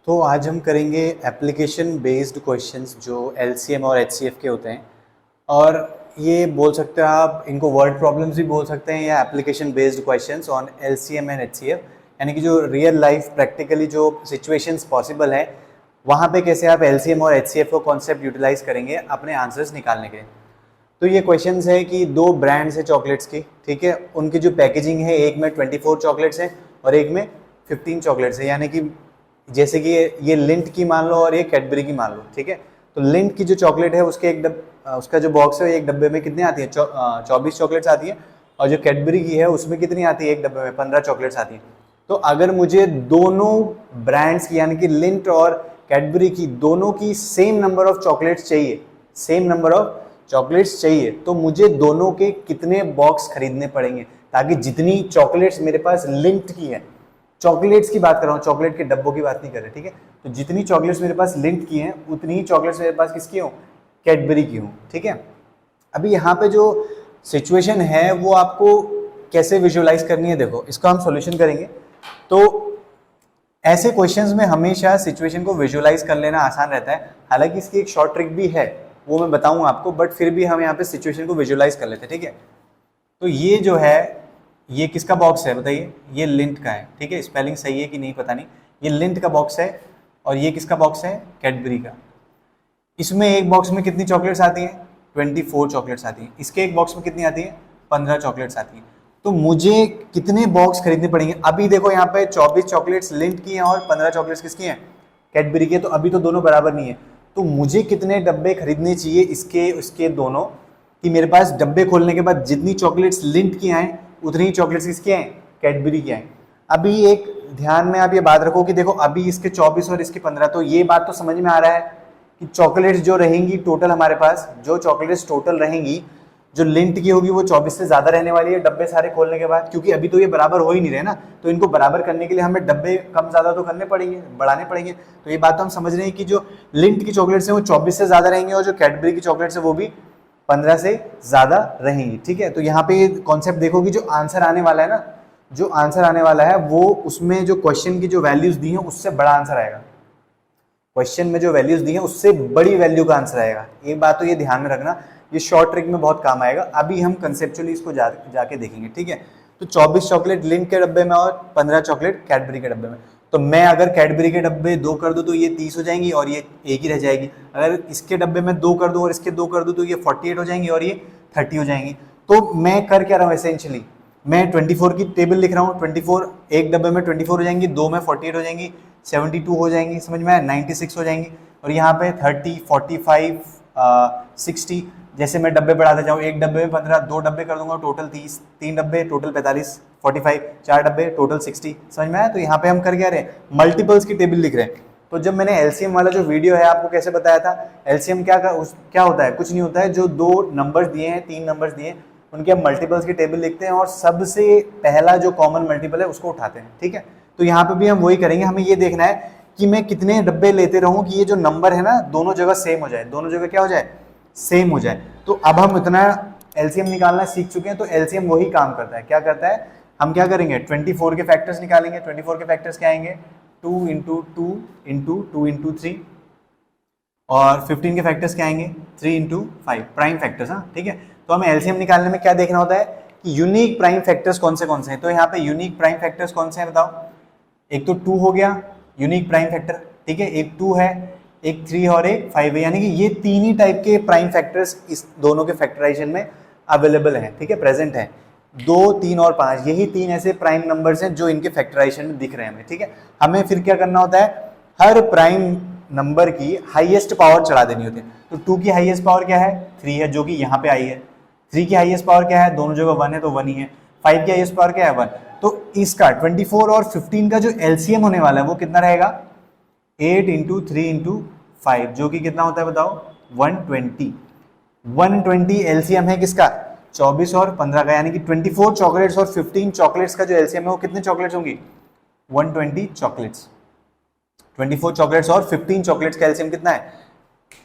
तो आज हम करेंगे एप्लीकेशन बेस्ड क्वेश्चंस जो एलसीएम और एचसीएफ के होते हैं। और ये बोल सकते हैं आप इनको वर्ड प्रॉब्लम्स भी बोल सकते हैं या application based questions on LCM and HCF, यानी कि जो रियल लाइफ प्रैक्टिकली जो सिचुएशंस पॉसिबल है वहाँ पे कैसे आप एलसीएम और एचसीएफ को कॉन्सेप्ट यूटिलाइज करेंगे अपने आंसर्स निकालने के लिए। तो ये क्वेश्चंस है कि दो ब्रांड्स है चॉकलेट्स की, ठीक है, उनकी जो पैकेजिंग है एक में 24 चॉकलेट्स हैं और एक में 15 चॉकलेट्स है, यानी कि जैसे कि ये लिंट की मान लो और ये कैडबरी की मान लो, ठीक है। तो लिंट की जो चॉकलेट है उसके उसका जो बॉक्स है एक डब्बे में कितने आती है 24 चॉकलेट्स आती है, और जो कैडबरी की है उसमें कितनी आती है एक डब्बे में 15 चॉकलेट्स आती है। तो अगर मुझे दोनों ब्रांड्स की यानी कि लिंट और कैडबरी की दोनों की सेम नंबर ऑफ चॉकलेट्स चाहिए, सेम नंबर ऑफ चॉकलेट्स चाहिए, तो मुझे दोनों के कितने बॉक्स खरीदने पड़ेंगे, ताकि जितनी चॉकलेट्स मेरे पास लिंट की है, चॉकलेट्स की बात कर रहा हूँ, चॉकलेट के डब्बों की बात नहीं कर रहे, ठीक है। तो जितनी चॉकलेट्स मेरे पास लिंट की हैं उतनी ही चॉकलेट्स मेरे पास किसकी हो, कैडबरी की हो, ठीक है। अभी यहाँ पे जो सिचुएशन है वो आपको कैसे विजुअलाइज करनी है, देखो इसका हम सॉल्यूशन करेंगे। तो ऐसे क्वेश्चंस में हमेशा सिचुएशन को विजुअलाइज कर लेना आसान रहता है, हालांकि इसकी एक शॉर्ट ट्रिक भी है वो मैं बताऊंगा आपको, बट फिर भी हम यहाँ पे सिचुएशन को विजुअलाइज कर लेते हैं, ठीक है। तो ये जो है ये किसका बॉक्स है बताइए, ये लिंट का है, ठीक है। स्पेलिंग सही है कि नहीं पता नहीं, ये लिंट का बॉक्स है और ये किसका बॉक्स है, कैडबरी का। इसमें एक बॉक्स में कितनी चॉकलेट्स आती हैं, 24 चॉकलेट्स आती हैं। इसके एक बॉक्स में कितनी आती है, 15 चॉकलेट्स आती हैं। तो मुझे कितने बॉक्स खरीदने पड़ेंगे, अभी देखो यहाँ पे 24 चॉकलेट्स लिंट की हैं और 15 चॉकलेट्स किसकी हैं, कैडबरी के। तो अभी तो दोनों बराबर नहीं है, तो मुझे कितने डब्बे खरीदने चाहिए इसके दोनों, कि मेरे पास डब्बे खोलने के बाद जितनी चॉकलेट्स लिंट की आए उतनी ही चॉकलेट्स किसकी आए, कैडबरी की आए। अभी एक ध्यान में आप ये बात रखो कि देखो अभी इसके 24 और इसके 15, तो ये बात तो समझ में आ रहा है कि चॉकलेट्स जो रहेंगी टोटल हमारे पास, जो चॉकलेट्स टोटल रहेंगी जो लिंट की होगी वो 24 से ज्यादा रहने वाली है डब्बे सारे खोलने के बाद, क्योंकि अभी तो ये बराबर हो ही नहीं रहे ना। तो इनको बराबर करने के लिए हमें डब्बे कम ज्यादा तो करने पड़ेंगे, बढ़ाने पड़ेंगे। तो ये बात तो हम समझ रहे हैं कि जो लिंट की चॉकलेट्स हैं वो 24 से ज्यादा रहेंगे और जो कैडबरी की चॉकलेट्स है वो भी 15 से ज्यादा रहेंगी, ठीक है। तो यहाँ पे कॉन्सेप्ट देखो कि जो आंसर आने वाला है ना, जो आंसर आने वाला है वो उसमें जो क्वेश्चन की जो वैल्यूज दी हैं उससे बड़ा आंसर आएगा, क्वेश्चन में जो वैल्यूज दी हैं उससे बड़ी वैल्यू का आंसर आएगा। एक बात तो ये ध्यान में रखना, ये शॉर्ट ट्रिक में बहुत काम आएगा। अभी हम कंसेप्चुअली इसको जाके देखेंगे, ठीक है। तो 24 चॉकलेट लिंट के डब्बे में और 15 चॉकलेट कैडबरी के डब्बे में। तो मैं अगर कैडबरी के डब्बे 2 कर दूं तो ये 30 हो जाएंगी और ये एक ही रह जाएगी। अगर इसके डब्बे में 2 कर दूं और इसके 2 कर दूं तो ये 48 हो जाएंगी और ये 30 हो जाएंगी। तो मैं कर क्या रहा हूँ, एसेंशियली मैं 24 की टेबल लिख रहा हूँ। 24 एक डब्बे में 24 हो जाएंगी, 2 में 48 हो जाएंगी, 72 हो जाएंगी, समझ में आया, 96 हो जाएंगी। और यहाँ पे 30, 45, 60, जैसे मैं डब्बे बढ़ाते जाऊँ, एक डब्बे में 15, 2 डब्बे कर दूंगा टोटल 30, 3 डब्बे टोटल 45, 45, 4 डब्बे टोटल 60, समझ में आया। तो यहाँ पे हम कर क्या रहे हैं, मल्टीपल्स की टेबल लिख रहे हैं। तो जब मैंने एलसीएम वाला जो वीडियो है आपको कैसे बताया था, एलसीएम क्या होता है, कुछ नहीं होता है, जो 2 नंबर्स दिए हैं, 3 नंबर्स दिए हैं, उनके हम मल्टीपल्स की टेबल लिखते हैं और सबसे पहला जो कॉमन मल्टीपल है उसको उठाते हैं, ठीक है। तो यहाँ पे भी हम वही करेंगे। हमें ये देखना है कि मैं कितने डब्बे लेते रहूं कि ये जो नंबर है ना दोनों जगह सेम हो जाए, दोनों जगह क्या हो जाए, सेम हो जाए। तो अब हम इतना एलसीएम निकालना सीख चुके हैं, तो एलसीएम वही काम करता है। क्या करता है, हम क्या करेंगे, 24 के फैक्टर्स निकालेंगे। 24 के फैक्टर्स क्या आएंगे, 2 इंटू 2 इंटू 2 इंटू 3, और 15 के फैक्टर्स क्या आएंगे, 3 इंटू 5, प्राइम फैक्टर्स, हाँ ठीक है। तो हमें एलसीएम निकालने में क्या देखना होता है कि यूनिक प्राइम फैक्टर्स कौन से हैं। तो यहाँ पे यूनिक प्राइम फैक्टर्स कौन से हैं बताओ, एक तो 2 हो गया यूनिक प्राइम फैक्टर, ठीक है, एक 2 है, एक 3 और एक 5 है, यानी कि ये 3 ही टाइप के प्राइम फैक्टर्स इस दोनों के फैक्टराइजेशन में अवेलेबल हैं, ठीक है, प्रेजेंट है। 2, 3 और 5, यही 3 ऐसे प्राइम नंबर्स हैं जो इनके फैक्टराइजेशन में दिख रहे हैं हमें, ठीक है। हमें फिर क्या करना होता है, हर प्राइम नंबर की हाईएस्ट पावर चढ़ा देनी होती है। तो 2 की हाईएस्ट पावर क्या है, 3 है, जो कि यहाँ पे आई है। 3 की हाईएस्ट पावर क्या है, दोनों जगह 1 है तो 1 ही है। 5 की हाईएस्ट पावर क्या है, 1। तो इसका 24 और 15 का जो एलसीएम होने वाला है वो कितना रहेगा, 8 इंटू 3 इंटू 5, जो कि कितना होता है बताओ, 120। 120 एलसीएम है किसका, 24 और 15 का, यानी कि 24 चॉकलेट्स और 15 चॉकलेट्स का जो एलसीएम है वो कितने चॉकलेट्स होंगी, 120 चॉकलेट्स। 24 चॉकलेट्स और 15 चॉकलेट्स का एलसीएम कितना है,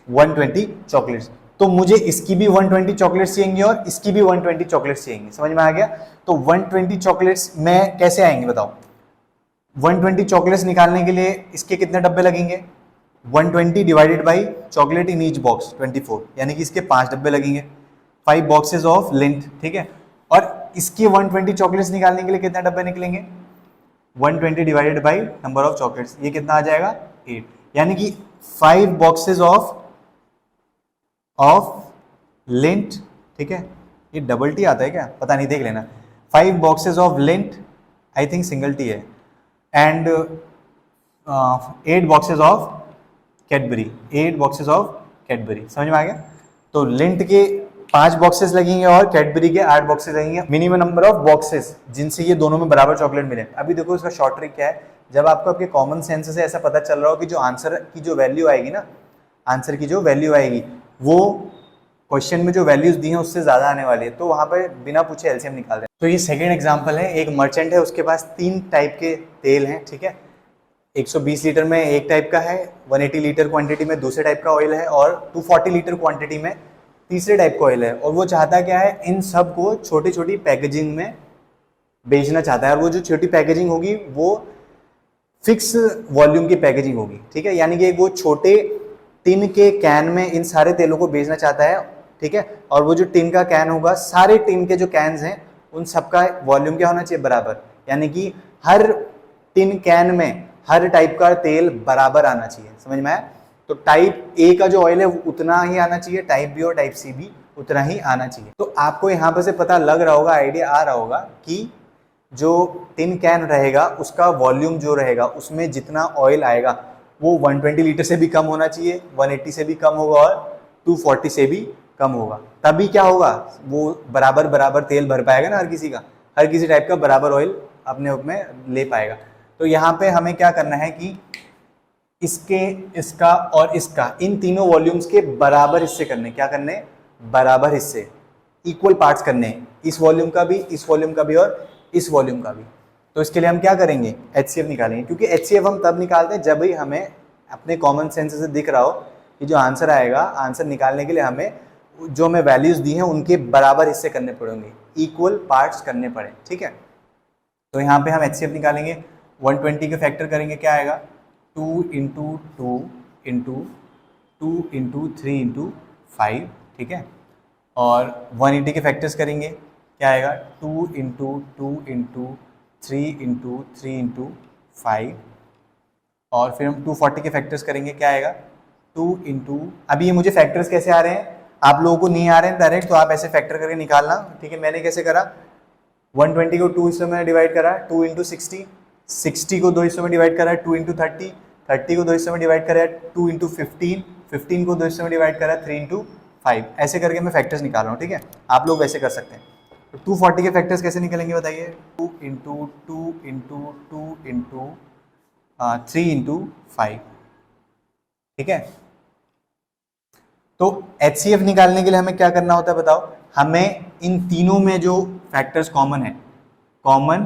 120 चॉकलेट्स। तो मुझे इसकी भी 120 चॉकलेट्स चाहिए और इसकी भी 120 चॉकलेट्स चाहिए, समझ में आ गया। तो 120 चॉकलेट्स में कैसे आएंगे बताओ, 120 चॉकलेट्स निकालने के लिए इसके कितने डब्बे लगेंगे? 120 divided by chocolate in each box 24, यानी कि इसके 5 डब्बे लगेंगे, 5 बॉक्सेस ऑफ लिंट, ठीक है। और इसके 120 चॉकलेट्स निकालने के लिए कितने डब्बे निकलेंगे? 120 divided by number of chocolates, ये कितना आ जाएगा? 8, यानी कि 5 बॉक्सेस ऑफ लिंट, ठीक है। ये डबल टी आता है क्या, पता नहीं, देख लेना। 5 boxes of lint, I think single tea है, and 8 boxes of Cadbury, 8 boxes of Cadbury, समझ में आ गया? तो लिंट के 5 बॉक्सेस लगेंगे और कैडबरी के 8 बॉक्सेस लगेंगे, मिनिमम नंबर ऑफ बॉक्सेस जिनसे ये दोनों में बराबर चॉकलेट मिले। अभी देखो इसका शॉर्ट ट्रिक क्या है, जब आपको आपके कॉमन सेंस से ऐसा पता चल रहा हो कि जो आंसर की जो वैल्यू आएगी ना, आंसर की जो वैल्यू आएगी वो क्वेश्चन में जो वैल्यूज दी हैं उससे ज्यादा आने वाली है, तो वहां पे बिना पूछे एलसीएम निकाल दें। तो ये सेकंड एग्जांपल है, एक मर्चेंट है, उसके पास 3 टाइप के तेल हैं, ठीक है। 120 लीटर में एक टाइप का है, 180 लीटर क्वांटिटी में दूसरे टाइप का ऑयल है, और 240 लीटर क्वांटिटी में तीसरे टाइप का ऑयल है। और वो चाहता क्या है, इन सब को छोटी छोटी पैकेजिंग में बेचना चाहता है, और वो जो छोटी पैकेजिंग होगी वो फिक्स वॉल्यूम की पैकेजिंग होगी, ठीक है। यानी कि वो छोटे टिन के कैन में इन सारे तेलों को बेचना चाहता है, ठीक है। और वो जो टिन का कैन होगा, सारे टिन के जो कैन्स हैं उन सबका वॉल्यूम क्या होना चाहिए? बराबर, यानी कि हर टिन कैन में हर टाइप का तेल बराबर आना चाहिए, समझ में आया? तो टाइप ए का जो ऑयल है उतना ही आना चाहिए, टाइप बी और टाइप सी भी उतना ही आना चाहिए। तो आपको यहाँ पर से पता लग रहा होगा, आइडिया आ रहा होगा कि जो टिन कैन रहेगा उसका वॉल्यूम जो रहेगा उसमें जितना ऑयल आएगा वो 120 लीटर से भी कम होना चाहिए, 180 से भी कम होगा और 240 से भी कम होगा। तभी क्या होगा, वो बराबर बराबर तेल भर पाएगा ना, हर किसी टाइप का बराबर ऑयल अपने उसमें ले पाएगा। तो यहाँ पे हमें क्या करना है कि इसके, इसका और इसका, इन तीनों वॉल्यूम्स के बराबर हिस्से करने, क्या करने? बराबर हिस्से, इक्वल पार्ट्स करने, इस वॉल्यूम का भी, इस वॉल्यूम का भी और इस वॉल्यूम का भी। तो इसके लिए हम क्या करेंगे? HCF निकालेंगे, क्योंकि HCF हम तब निकालते हैं जब भी हमें अपने कॉमन सेंस से दिख रहा हो कि जो आंसर आएगा, आंसर निकालने के लिए हमें जो हमें वैल्यूज दी हैं उनके बराबर हिस्से करने पड़ेंगे, इक्वल पार्ट्स करने पड़े, ठीक है। तो यहाँ पे हम HCF निकालेंगे, 120 के फैक्टर करेंगे, क्या आएगा? 2 इंटू 2 इंटू 2 इंटू 3 इंटू 5, ठीक है। और 180 के फैक्टर्स करेंगे, क्या आएगा? 2 इंटू 2 इंटू 3 इंटू 3 इंटू 5, और फिर हम 240 के फैक्टर्स करेंगे, क्या आएगा? 2 इंटू, अभी ये मुझे फैक्टर्स कैसे आ रहे हैं, आप लोगों को नहीं आ रहे हैं डायरेक्ट, तो आप ऐसे फैक्टर करके निकालना, ठीक है। मैंने कैसे करा, 120 को 2 हिस्सों में डिवाइड करा, 2 इंटू 60, 60 को 2 हिस्सों में डिवाइड करा, 2 इंटू 30, 30 को 2 हिस्सों में डिवाइड करा, 2 इंटू 15, 15 को 2 हिस्सों में डिवाइड करा, 3 इंटू 5, ऐसे करके मैं फैक्टर्स निकाल रहा हूँ, ठीक है। आप लोग वैसे कर सकते हैं। तो 240 के फैक्टर्स कैसे निकलेंगे बताइए? 2 इंटू 2 इंटू 2 इंटू 3 इंटू 5, ठीक है। तो HCF निकालने के लिए हमें क्या करना होता है बताओ? हमें इन तीनों में जो फैक्टर्स कॉमन है, कॉमन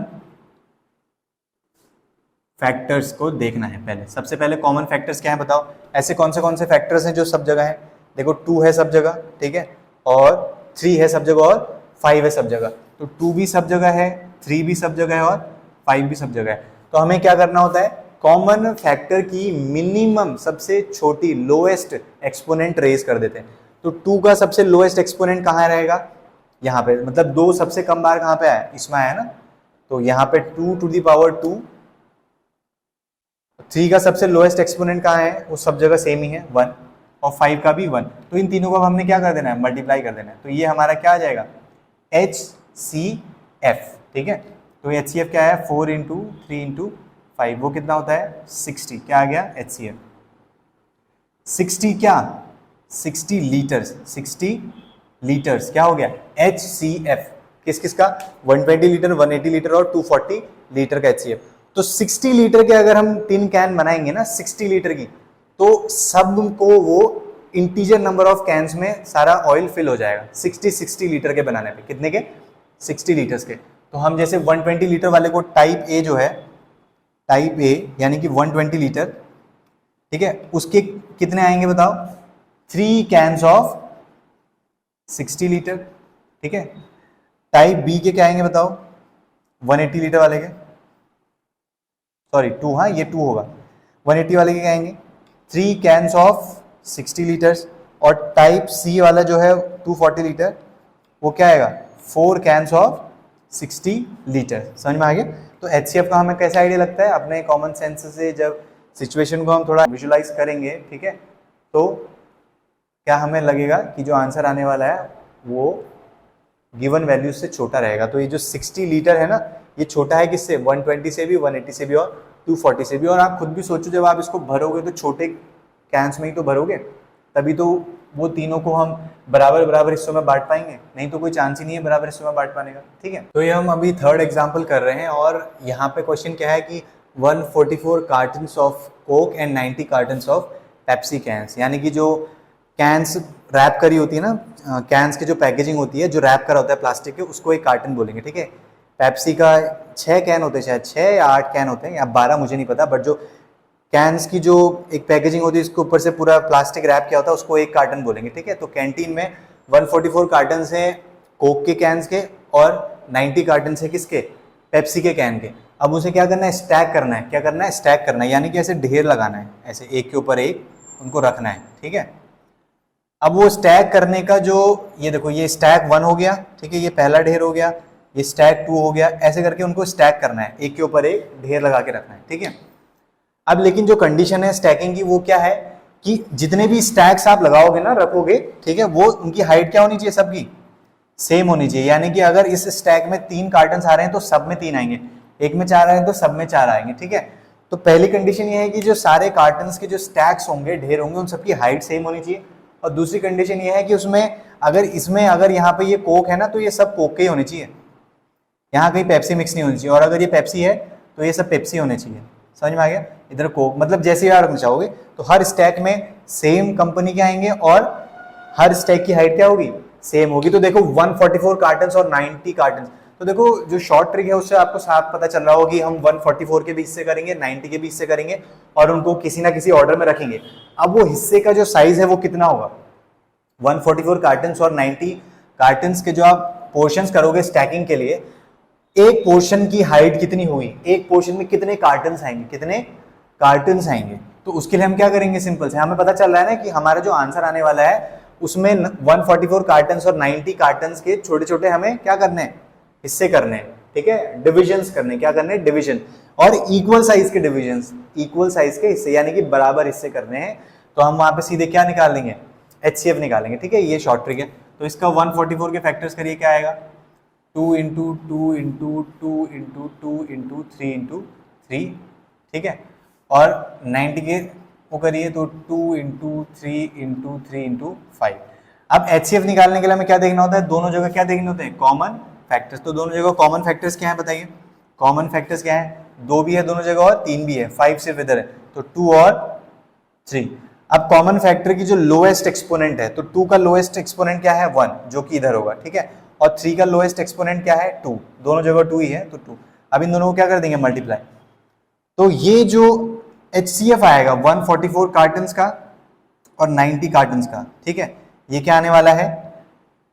फैक्टर्स को देखना है पहले। सबसे पहले कॉमन फैक्टर्स क्या है बताओ? ऐसे कौन से फैक्टर्स हैं जो सब जगह है? देखो 2 है सब जगह, ठीक है, और 3 है सब जगह, और 5 है सब जगह। तो 2 भी सब जगह है, 3 भी सब जगह है, और 5 भी सब जगह है। तो हमें क्या करना होता है? कॉमन फैक्टर की मिनिमम सबसे छोटी लोएस्ट एक्सपोनेंट रेज कर देते हैं। तो 2 का सबसे लोएस्ट एक्सपोनेंट कहाँ रहेगा? यहाँ पे, मतलब 2 सबसे कम बार कहाँ पे आया? इसमें आया ना। तो यहाँ पे 2 टू दी पावर 2, 3 का सबसे लोएस्ट एक्सपोनेंट कहाँ है? वो सब जगह सेम ही है, 1, और 5 का भी 1। तो इन तीनों को हमने क्या कर देना है? मल्टीप्लाई कर देना है। तो ये हमारा क्या आ जाएगा? HCF, ठीक है। तो HCF क्या है? 4 इंटू 3 इंटू 5, वो कितना होता है? 60। क्या आ गया? HCF 60, क्या 60 लीटर्स, 60 लीटर्स क्या हो गया? HCF किस किस का? 120 लीटर, 180 लीटर और 240 लीटर का HCF। तो 60 लीटर के अगर हम 3 कैन बनाएंगे ना, 60 लीटर की, तो सबको वो इंटीजर नंबर ऑफ कैन्स में सारा ऑयल फिल हो जाएगा। 60 लीटर के बनाने पे, कितने के? 60 लीटर्स के। तो हम जैसे 120 लीटर वाले को टाइप ए जो है, टाइप ए यानी कि 120 लीटर, ठीक है, उसके कितने आएंगे बताओ? 3 कैन्स ऑफ 60 लीटर, ठीक है। टाइप बी के क्या आएंगे बताओ? 180 लीटर वाले के सॉरी 2, हाँ ये 2 होगा। 180 वाले के क्या आएंगे 3 कैंस ऑफ 60 लीटर्स, और टाइप सी वाला जो है 240 लीटर वो क्या आएगा 4 कैंस ऑफ 60 लीटर। समझ में आ गया। तो HCF का हमें कैसा आइडिया लगता है, अपने कॉमन सेंस से जब सिचुएशन को हम थोड़ा विजुलाइज करेंगे, ठीक है, तो क्या हमें लगेगा कि जो आंसर आने वाला है वो गिवन वैल्यू से छोटा रहेगा। तो ये जो 60 लीटर है ना, ये छोटा है किससे 120 से भी, 180 से भी और 240 से भी। और आप खुद भी सोचो जब आप इसको भरोगे तो छोटे कैंस में ही तो भरोगे, तभी तो वो तीनों को हम बराबर बराबर हिस्सों में बांट पाएंगे, नहीं तो कोई चांस ही नहीं है बराबर हिस्सों में बांट पाने का। ठीक है, तो ये हम अभी थर्ड एग्जाम्पल कर रहे हैं, और यहाँ पे क्वेश्चन क्या है कि 144 cartons of Coke and 90 cartons of Pepsi cans, यानी कि जो कैंस रैप करी होती है ना, कैंस की जो पैकेजिंग होती है, जो रैप करा होता है प्लास्टिक के, उसको एक कार्टन बोलेंगे। ठीक है, पेप्सी का 6 कैन होते हैं, शायद 6 या 8 कैन होते हैं या 12, मुझे नहीं पता, बट जो कैंस की जो एक पैकेजिंग होती है इसके ऊपर से पूरा प्लास्टिक रैप किया होता है, उसको एक कार्टन बोलेंगे। ठीक है, तो कैंटीन में 144 कार्टन हैं कोक के कैंस के और 90 कार्टन है किसके, पेप्सी के कैन के। अब उसे क्या करना है, स्टैक करना है। क्या करना है, स्टैक करना है, यानी कि ऐसे ढेर लगाना है, ऐसे एक के ऊपर एक उनको रखना है। ठीक है, अब वो स्टैक करने का जो, ये देखो ये स्टैक 1 हो गया, ठीक है, ये पहला ढेर हो गया, ये स्टैक 2 हो गया, ऐसे करके उनको स्टैक करना है, एक के ऊपर एक ढेर लगा के रखना है। ठीक है, अब लेकिन जो कंडीशन है स्टैकिंग की वो क्या है कि जितने भी स्टैक्स आप लगाओगे ना, रखोगे, ठीक है, वो उनकी हाइट क्या होनी चाहिए, सबकी सेम होनी चाहिए। यानी कि अगर इस स्टैक में 3 कार्टन आ रहे हैं तो सब में 3 आएंगे, एक में 4 आए तो सब में 4 आएंगे। ठीक है, तो पहली कंडीशन ये है कि जो सारे कार्टन के जो स्टैक्स होंगे, ढेर होंगे, उन सबकी हाइट सेम होनी चाहिए। और दूसरी कंडीशन ये है कि उसमें अगर यहाँ पे ये कोक है ना, तो ये सब कोक के ही होने चाहिए, यहाँ कहीं पेप्सी मिक्स नहीं होनी चाहिए। और अगर ये पेप्सी है तो ये सब पेप्सी होने चाहिए। समझ में आ गया, इधर कोक मतलब जैसे ही आप रखना चाहोगे, तो हर स्टैक में सेम कंपनी के आएंगे और हर स्टैक की हाइट क्या होगी, सेम होगी। तो देखो 144 कार्टन और 90 कार्टन, तो देखो जो शॉर्ट ट्रिक है उससे आपको साफ पता चल रहा होगा कि हम 144 के भी हिस्से करेंगे, 90 के भी हिस्से करेंगे और उनको किसी ना किसी ऑर्डर में रखेंगे। अब वो हिस्से का जो साइज है वो कितना होगा, 144 कार्टन और 90 कार्टन के जो आप पोर्शंस करोगे स्टैकिंग के लिए, एक पोर्शन की हाइट कितनी होगी, एक पोर्शन में कितने कार्टन्स आएंगे, कितने कार्टन्स आएंगे। तो उसके लिए हम क्या करेंगे, सिंपल से हमें पता चल रहा है ना कि हमारा जो आंसर आने वाला है उसमें 144 कार्टन्स और 90 कार्टन्स के छोटे छोटे हमें क्या करने हैं, हिस्से करने हैं। ठीक है, डिविजन्स करने, क्या करने हैं, डिवीजन, और इक्वल साइज के डिविजन्स, इक्वल साइज के हिस्से, यानी कि बराबर हिस्से करने हैं। तो हम वहां पे सीधे क्या निकालेंगे, HCF निकालेंगे। ठीक है, ये शॉर्ट ट्रिक है। तो इसका 144 के फैक्टर्स करिए, क्या आएगा, 2 into 2 into 2 into 2 into 3 into 3। ठीक है, और 90 के वो करिए तो 2 इंटू 3 इंटू 3 इंटू 5। अब HCF निकालने के लिए हमें क्या देखना होता है, दोनों जगह क्या देखने होते हैं, कॉमन फैक्टर्स। तो दोनों जगह कॉमन फैक्टर्स क्या है बताइए, कॉमन फैक्टर्स क्या है, 2 भी है दोनों जगह और 3 भी है, 5 सिर्फ इधर है, तो 2 और 3। अब कॉमन फैक्टर की जो लोएस्ट एक्सपोनेंट है, तो 2 का लोएस्ट एक्सपोनेंट क्या है, 1, जो कि इधर होगा। ठीक है, और 3 का लोएस्ट एक्सपोनेंट क्या है, 2, दोनों जगह 2 ही है, तो 2। अब इन दोनों को क्या कर देंगे, मल्टीप्लाई। तो ये जो HCF आएगा 144 कार्टन्स का और 90 कार्टन्स का, ठीक है, ये क्या आने वाला है,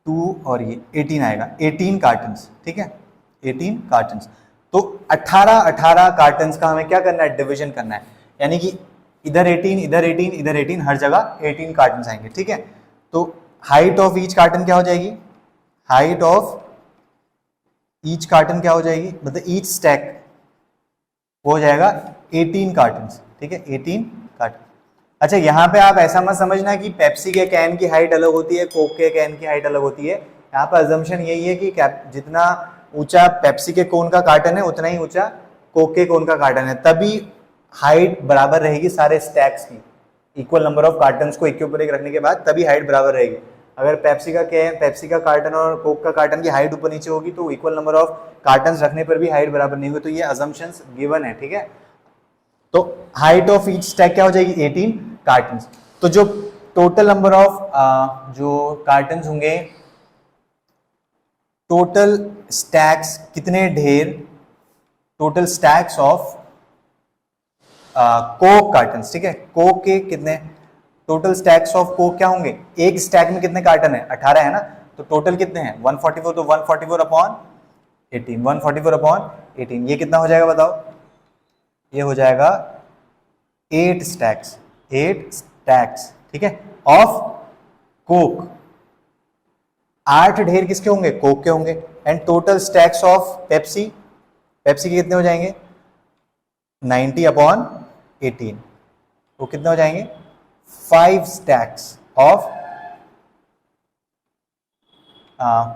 2 और ये 18 आएगा, 18 कार्टन्स। ठीक है, 18 कार्टन्स। तो 18 कार्टन्स का हमें क्या करना है, डिवीजन करना है, यानी कि इधर 18 इधर 18 इधर 18, हर जगह 18 कार्टन्स आएंगे। ठीक है, तो हाइट ऑफ ईच कार्टन क्या हो जाएगी, हाइट ऑफ ईच कार्टन क्या हो जाएगी, मतलब ईच स्टैक वो हो जाएगा 18 कार्टन्स। ठीक है, 18 कार्टन। अच्छा, यहाँ पे आप ऐसा मत समझना कि पेप्सी के कैन की हाइट अलग होती है, कोक के कैन की हाइट अलग होती है। यहाँ पर अजम्पशन यही है कि जितना ऊंचा पेप्सी के कोन का कार्टन है उतना ही ऊंचा कोक के कोन का कार्टन है, तभी हाइट बराबर रहेगी सारे स्टैक्स की। इक्वल नंबर ऑफ कार्टन्स को एक के ऊपर एक रखने के बाद तभी हाइट बराबर रहेगी। अगर पेप्सी का कार्टन और कोक का कार्टन की हाइट ऊपर नीचे होगी तो इक्वल नंबर ऑफ कार्टन्स रखने पर भी हाइट बराबर नहीं होगी। तो ये अजम्पशंस गिवन है। ठीक है, तो हाइट ऑफ ईच स्टैक क्या हो जाएगी, 18 कार्टन्स। तो जो टोटल नंबर ऑफ जो कार्टन्स होंगे, टोटल स्टैक्स कितने ढेर, total stacks of Coke cottons. ठीक है, कोक के कितने, टोटल स्टैक्स ऑफ कोक क्या होंगे, एक स्टैक में कितने कार्टन है, 18 है ना, तो टोटल कितने हैं 144, तो 144 अपॉन 18, 144 अपॉन 18, ये कितना हो जाएगा बताओ, ये हो जाएगा 8 स्टैक्स, 8 स्टैक्स, ठीक है, ऑफ कोक। 8 ढेर किसके होंगे? कोक के होंगे। And total stacks of Pepsi, Pepsi के कितने हो जाएंगे? 90/18, वो कितने हो जाएंगे? 5 स्टैक्स ऑफ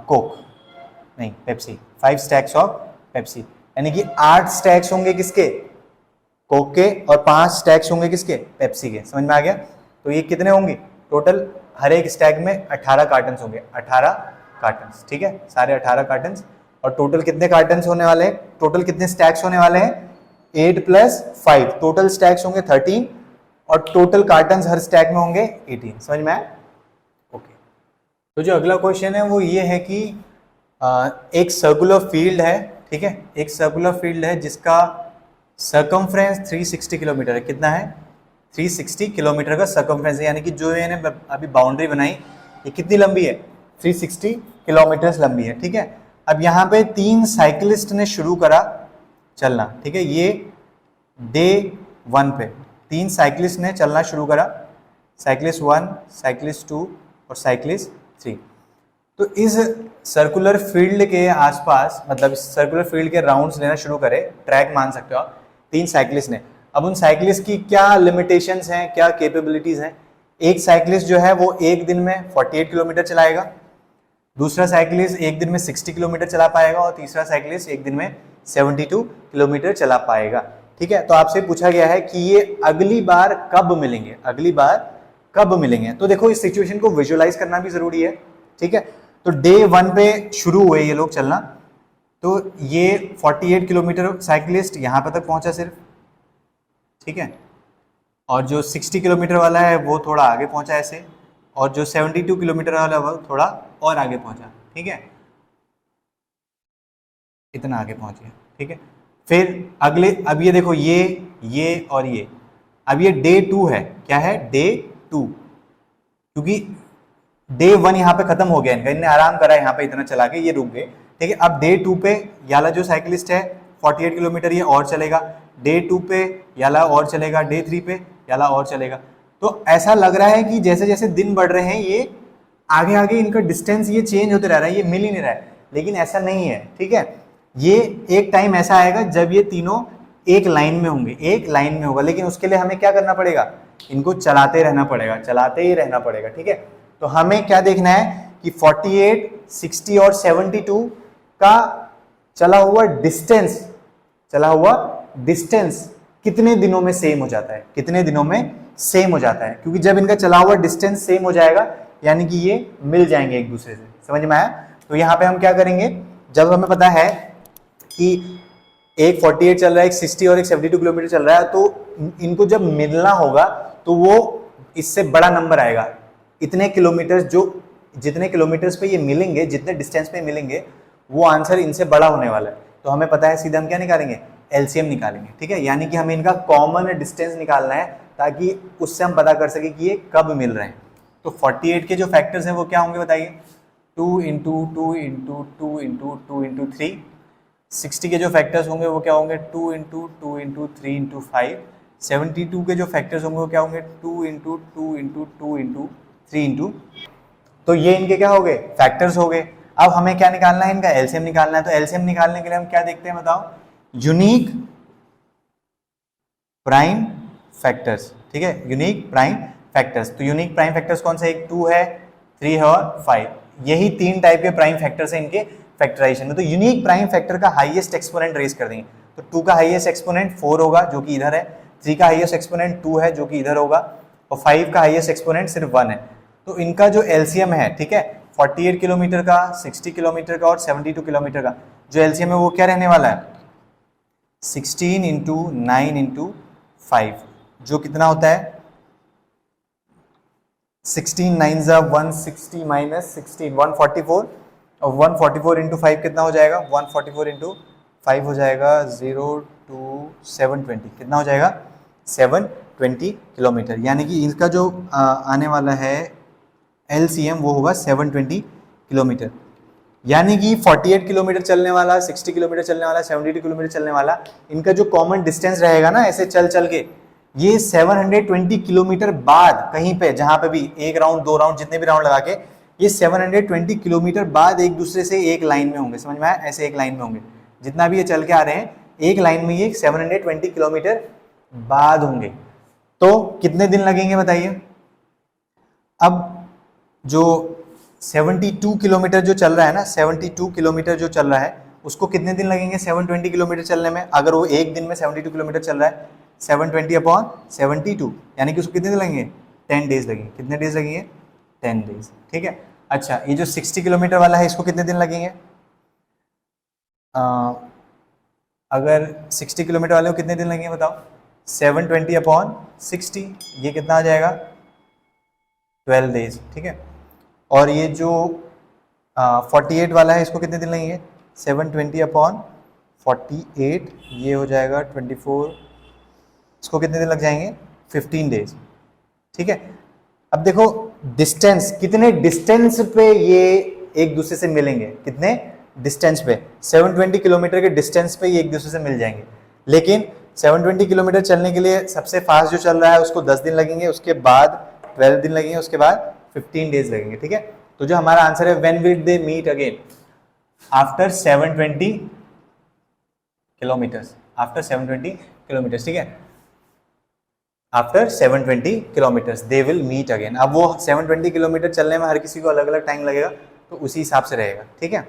कोक, नहीं पेप्सी, 5 स्टैक्स ऑफ पेप्सी, यानी कि 8 स्टैक्स होंगे किसके? कोक के, और 5 स्टैक्स होंगे किसके? पेप्सी के। समझ में आ गया? तो ये कितने होंगे टोटल? हर एक स्टैक में 18 कार्टन होंगे, 18 कार्टन, ठीक है, सारे 18 कार्टन। और टोटल कितने कार्टन होने वाले हैं? टोटल कितने स्टैक्स होने वाले हैं? 8 + 5, टोटल स्टैक्स होंगे 13, और टोटल कार्टन हर स्टैक में होंगे 18। समझ में आया? ओके। तो जो अगला क्वेश्चन है वो ये है कि एक सर्कुलर फील्ड है, ठीक है, एक सर्कुलर फील्ड है जिसका सर्कमफ्रेंस 360 किलोमीटर है। कितना है? 360 किलोमीटर का सर्कमफ्रेंस है, यानी कि जो मैंने अभी बाउंड्री बनाई ये कितनी लंबी है? 360 किलोमीटर लंबी है, ठीक है। अब यहाँ पे 3 साइकिलिस्ट ने शुरू करा चलना, ठीक है, ये डे 1 पे 3 साइकिलिस्ट ने चलना शुरू करा, साइकिलिस्ट 1, साइकिलिस्ट 2 और साइकिलिस्ट 3। तो इस सर्कुलर फील्ड के आसपास, मतलब इस सर्कुलर फील्ड के राउंड्स लेना शुरू करे, ट्रैक मान सकते हो आप, 3 साइकिलिस्ट ने। अब उन साइकिलिस्ट की क्या लिमिटेशंस हैं, क्या कैपेबिलिटीज हैं? एक साइकिलिस्ट जो है वो एक दिन में 48 किलोमीटर चलाएगा, दूसरा साइकिलिस्ट एक दिन में 60 किलोमीटर चला पाएगा, और तीसरा साइकिलिस्ट एक दिन में 72 किलोमीटर चला पाएगा, ठीक है। तो आपसे पूछा गया है कि ये अगली बार कब मिलेंगे, अगली बार कब मिलेंगे। तो देखो इस सिचुएशन को विजुअलाइज करना भी जरूरी है, ठीक है। तो डे 1 पे शुरू हुए ये लोग चलना, तो ये 48 किलोमीटर साइकिलिस्ट यहाँ पे तक पहुंचा सिर्फ, ठीक है, और जो 60 किलोमीटर वाला है वो थोड़ा आगे पहुंचा ऐसे, और जो 72 किलोमीटर वाला है वो थोड़ा और आगे पहुंचा, ठीक है, इतना आगे पहुंच गया, ठीक है। फिर अगले, अब ये देखो ये और ये, अब ये डे 2 है, क्या है? डे 2, क्योंकि डे 1 यहाँ पे खत्म हो गया इनका, इनने आराम करा यहाँ पे इतना चला के, ये रुक गए, ठीक है। अब डे 2 पे याला जो साइकिलिस्ट है 48 किलोमीटर ये और चलेगा, डे 2 पे याला और चलेगा, डे 3 पे याला और चलेगा। तो ऐसा लग रहा है कि जैसे जैसे दिन बढ़ रहे हैं ये आगे आगे इनका डिस्टेंस ये चेंज होते रह रहा है, ये मिल ही नहीं रहा है, लेकिन ऐसा नहीं है, ठीक है। ये एक टाइम ऐसा आएगा जब ये तीनों एक लाइन में होंगे, एक लाइन में होगा, लेकिन उसके लिए हमें क्या करना पड़ेगा? इनको चलाते रहना पड़ेगा, चलाते ही रहना पड़ेगा, ठीक है। तो हमें क्या देखना है कि 48, 60 और 72 का चला हुआ डिस्टेंस कितने दिनों में सेम हो जाता है, कितने दिनों में सेम हो जाता है, क्योंकि जब इनका चला हुआ डिस्टेंस सेम हो जाएगा यानी कि ये मिल जाएंगे एक दूसरे से। समझ में आया? तो यहाँ पे हम क्या करेंगे, जब हमें पता है कि एक 48 चल रहा है, एक 60 और एक 72 किलोमीटर चल रहा है, तो इनको जब मिलना होगा तो वो इससे बड़ा नंबर आएगा, इतने किलोमीटर, जो जितने किलोमीटर्स पे ये मिलेंगे, जितने डिस्टेंस पे मिलेंगे, वो आंसर इनसे बड़ा होने वाला है। तो हमें पता है सीधा हम क्या निकालेंगे? एलसीएम निकालेंगे, ठीक है, यानी कि हमें इनका कॉमन डिस्टेंस निकालना है ताकि उससे हम पता कर सके कि ये कब मिल रहे हैं। तो 48 के जो फैक्टर्स हैं वो क्या होंगे बताइए? 2 × 2 × 2 × 2 × 3। 60 के जो फैक्टर्स होंगे वो क्या होंगे? 2 × 2 × 3 × 5। 72 के जो फैक्टर्स होंगे वो क्या होंगे? 2 × 2 × 2 × 3 × तो ये इनके क्या हो गए? फैक्टर्स हो गए। अब हमें क्या निकालना है? इनका एलसीएम निकालना है। तो एलसीएम निकालने के लिए हम क्या देखते हैं बताओ? यूनिक प्राइम फैक्टर्स, ठीक है, यूनिक प्राइम फैक्टर्स। तो यूनिक प्राइम फैक्टर्स कौन से? एक 2 है, 3 है और 5। यही 3 टाइप के प्राइम फैक्टर्स हैं इनके फैक्टराइजेशन में। तो यूनिक प्राइम फैक्टर का हाईएस्ट एक्सपोनेंट रेज कर देंगे। तो 2 का हाईएस्ट एक्सपोनेंट 4 होगा जो कि इधर है, 3 का हाईएस्ट एक्सपोनेंट 2 है जो कि इधर होगा, और 5 का हाईएस्ट एक्सपोनेंट सिर्फ 1 है। तो इनका जो एलसीएम है, ठीक है, 48 किलोमीटर का, 60 किलोमीटर का और 72 किलोमीटर का जो एलसीएम है वो क्या रहने वाला है? 16 × 9 × 5, जो कितना होता है? 16 9 160 - 16 144, और 144 × 5 कितना हो जाएगा? 144 × 5 हो जाएगा 0 to 720, कितना हो जाएगा? 720 किलोमीटर। यानी कि इसका जो आने वाला है एलसीएम वो होगा 720 किलोमीटर। यानी कि 48 किलोमीटर चलने वाला, 60 किलोमीटर चलने वाला, 72 किलोमीटर चलने वाला, इनका जो कॉमन डिस्टेंस रहेगा ना ऐसे चल चल के, ये 720 किलोमीटर बाद कहीं पे जहां पे भी एक राउंड, दो राउंड, जितने भी राउंड लगा के, ये 720 किलोमीटर बाद एक दूसरे से एक लाइन में होंगे। समझ में आया? ऐसे एक लाइन में होंगे, जितना भी ये चल के आ रहे हैं एक लाइन में, ये 720 किलोमीटर बाद होंगे। तो कितने दिन लगेंगे बताइए? अब जो 72 किलोमीटर जो चल रहा है ना, 72 किलोमीटर जो चल रहा है, उसको कितने दिन लगेंगे 720 किलोमीटर चलने में? अगर वो एक दिन में 72 किलोमीटर चल रहा है, 720 अपॉन 72, यानी कि उसको कितने दिन लगेंगे? 10 डेज लगेंगे। कितने डेज लगेंगे? 10 डेज। ठीक है। अच्छा, ये जो 60 किलोमीटर वाला है, इसको कितने दिन लगेंगे? अगर 60 किलोमीटर वाले को कितने दिन लगेंगे बताओ? 720 अपॉन 60, ये कितना आ जाएगा? 12 डेज। ठीक है। और ये जो 48 वाला है, इसको कितने दिन लगेंगे? 720 अपॉन 48, ये हो जाएगा 24, इसको कितने दिन लग जाएंगे? 15 डेज। ठीक है। अब देखो डिस्टेंस, कितने डिस्टेंस पे ये एक दूसरे से मिलेंगे, कितने डिस्टेंस पे? 720 किलोमीटर के डिस्टेंस पे ये एक दूसरे से मिल जाएंगे। लेकिन 720 किलोमीटर चलने के लिए सबसे फास्ट जो चल रहा है उसको 10 दिन लगेंगे, उसके बाद 12 दिन लगेंगे, उसके बाद 15 डेज लगेंगे। ठीक है। तो जो हमारा आंसर है, when will they meet again? After 720 kilometres. After 720 kilometres. ठीक है। After 720 kilometres they will meet again. अब वो 720 किलोमीटर चलने में हर किसी को अलग अलग टाइम लगेगा, तो उसी हिसाब से रहेगा। ठीक है।